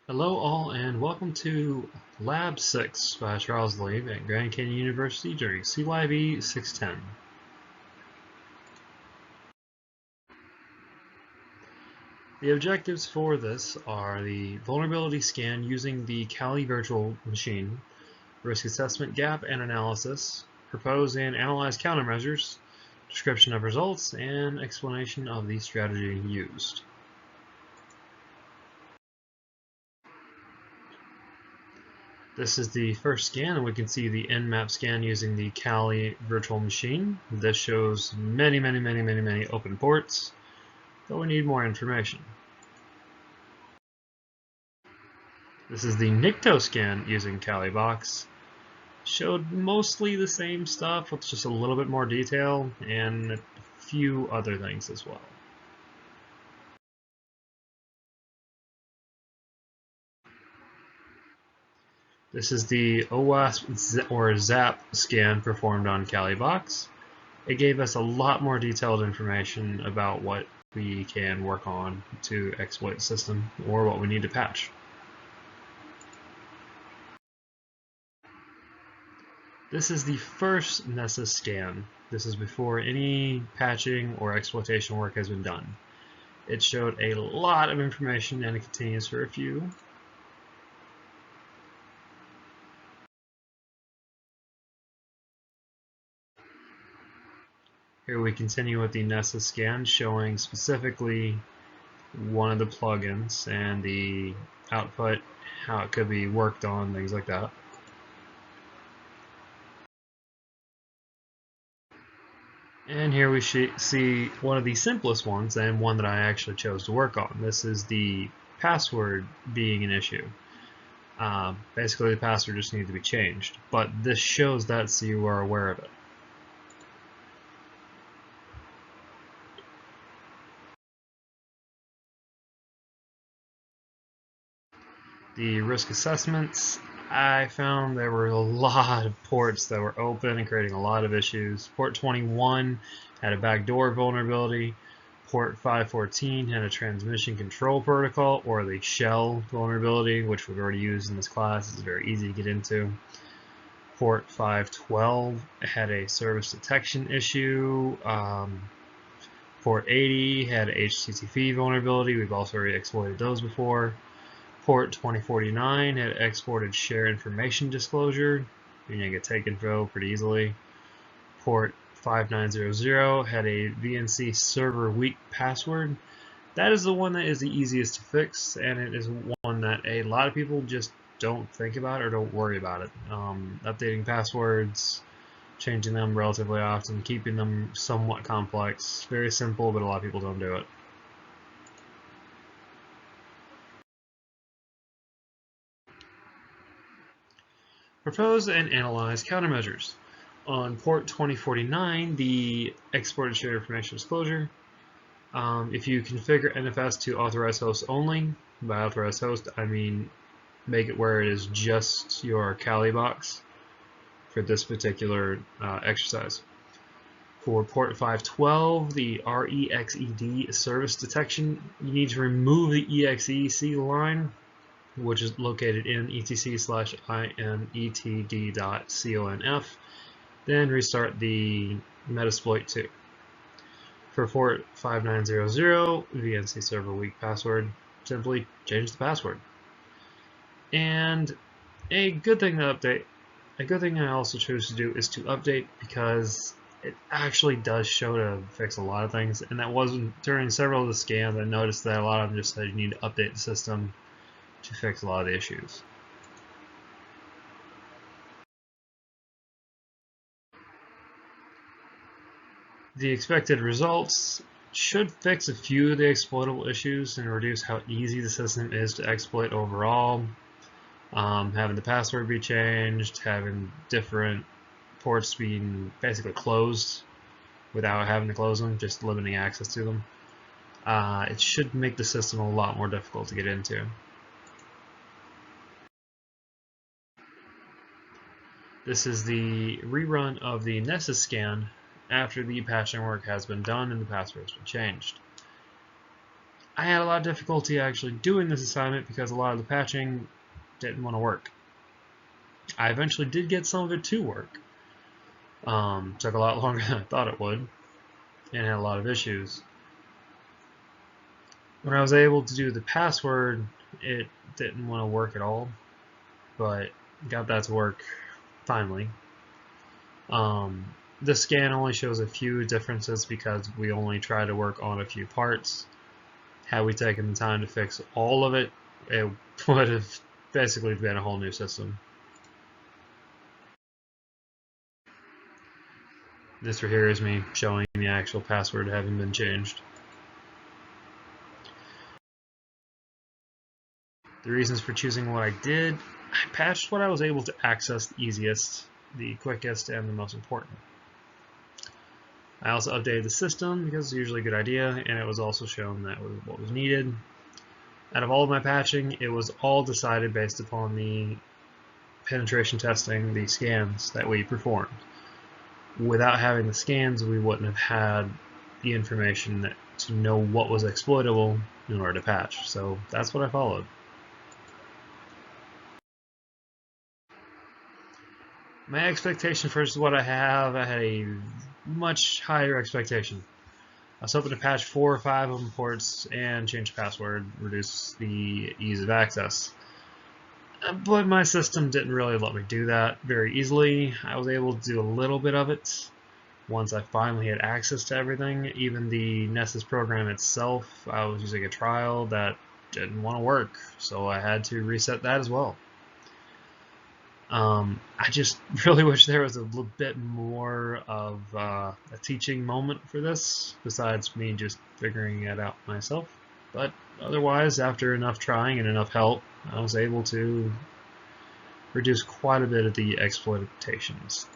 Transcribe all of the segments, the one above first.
Hello all and welcome to Lab 6 by Charles Lee at Grand Canyon University during CYB 610. The objectives for this are the vulnerability scan using the Kali virtual machine, risk assessment gap and analysis, propose and analyze countermeasures, description of results, and explanation of the strategy used. This is the first scan, and we can see the Nmap scan using the Kali virtual machine. This shows many open ports, but we need more information. This is the Nikto scan using KaliBox. Showed mostly the same stuff with just a little bit more detail and a few other things as well. This is the OWASP or ZAP scan performed on KaliBox. It gave us a lot more detailed information about what we can work on to exploit the system or what we need to patch. This is the first Nessus scan. This is before any patching or exploitation work has been done. It showed a lot of information and it continues for a few. Here we continue with the Nessus scan showing specifically one of the plugins and the output, how it could be worked on, things like that. And here we see one of the simplest ones and one that I actually chose to work on. This is the password being an issue. Basically the password just needs to be changed, but this shows that so you are aware of it. The risk assessments, I found there were a lot of ports that were open and creating a lot of issues. Port 21 had a backdoor vulnerability. Port 514 had a transmission control protocol, or the shell vulnerability, which we've already used in this class. It's very easy to get into. Port 512 had a service detection issue. Port 80 had HTTP vulnerability. We've also already exploited those before. Port 2049 had exported share information disclosure, meaning I get take info pretty easily. Port 5900 had a VNC server weak password. That is the one that is the easiest to fix, and it is one that a lot of people just don't think about or don't worry about it. Updating passwords, changing them relatively often, keeping them somewhat complex. Very simple, but a lot of people don't do it. Propose and analyze countermeasures. On port 2049, the exported shared information disclosure, if you configure NFS to authorize host only, by authorized host I mean make it where it is just your Kali box for this particular exercise. For port 512, the REXED service detection, you need to remove the EXEC line, which is located in etc/inetd.conf, then restart the Metasploit 2. For port 5900, VNC server weak password, simply change the password. And a good thing I also chose to do is to update, because it actually does show to fix a lot of things, and that wasn't during several of the scans. I noticed that a lot of them just said you need to update the system to fix a lot of the issues. The expected results should fix a few of the exploitable issues and reduce how easy the system is to exploit overall. Having the password be changed, having different ports being basically closed without having to close them, just limiting access to them. It should make the system a lot more difficult to get into. This is the rerun of the Nessus scan after the patching work has been done and the password has been changed. I had a lot of difficulty actually doing this assignment because a lot of the patching didn't want to work. I eventually did get some of it to work. Took a lot longer than I thought it would, and had a lot of issues. When I was able to do the password, it didn't want to work at all, but got that to work finally. The scan only shows a few differences because we only try to work on a few parts. Had we taken the time to fix all of it, it would have basically been a whole new system. This right here is me showing the actual password having been changed. The reasons for choosing what I did, I patched what I was able to access the easiest, the quickest, and the most important. I also updated the system because it's usually a good idea, and it was also shown that was what was needed. Out of all of my patching, it was all decided based upon the penetration testing, the scans that we performed. Without having the scans, we wouldn't have had the information to know what was exploitable in order to patch. So that's what I followed. My expectation versus what I had a much higher expectation. I was hoping to patch 4 or 5 open ports and change the password, reduce the ease of access. But my system didn't really let me do that very easily. I was able to do a little bit of it once I finally had access to everything. Even the Nessus program itself, I was using a trial that didn't want to work, so I had to reset that as well. I just really wish there was a little bit more of a teaching moment for this, besides me just figuring it out myself. But otherwise, after enough trying and enough help, I was able to reduce quite a bit of the exploitations.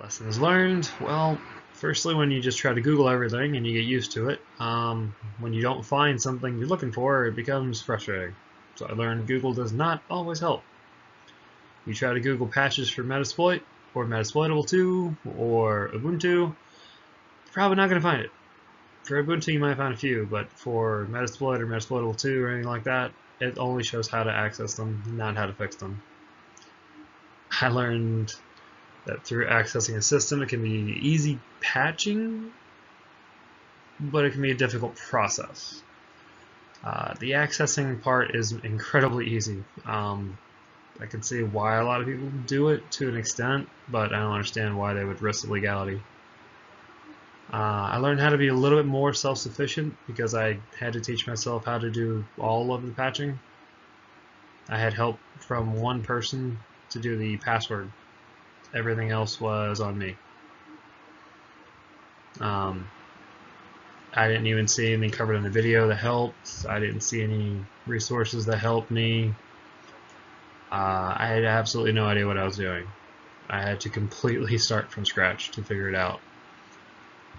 Lessons learned, well, firstly, when you just try to Google everything and you get used to it, when you don't find something you're looking for, it becomes frustrating. So I learned Google does not always help. You try to Google patches for Metasploit, or Metasploitable 2, or Ubuntu, you're probably not going to find it. For Ubuntu, you might find a few, but for Metasploit or Metasploitable 2 or anything like that, it only shows how to access them, not how to fix them. I learned that through accessing a system, it can be easy patching, but it can be a difficult process. The accessing part is incredibly easy. I can see why a lot of people do it to an extent, but I don't understand why they would risk the legality. I learned how to be a little bit more self-sufficient because I had to teach myself how to do all of the patching. I had help from one person to do the password. Everything else was on me. I didn't even see anything covered in the video that helped. I didn't see any resources that helped me. I had absolutely no idea what I was doing. I had to completely start from scratch to figure it out.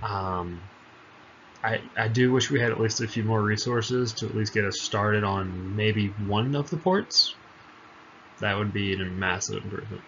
I do wish we had at least a few more resources to at least get us started on maybe one of the ports. That would be a massive improvement.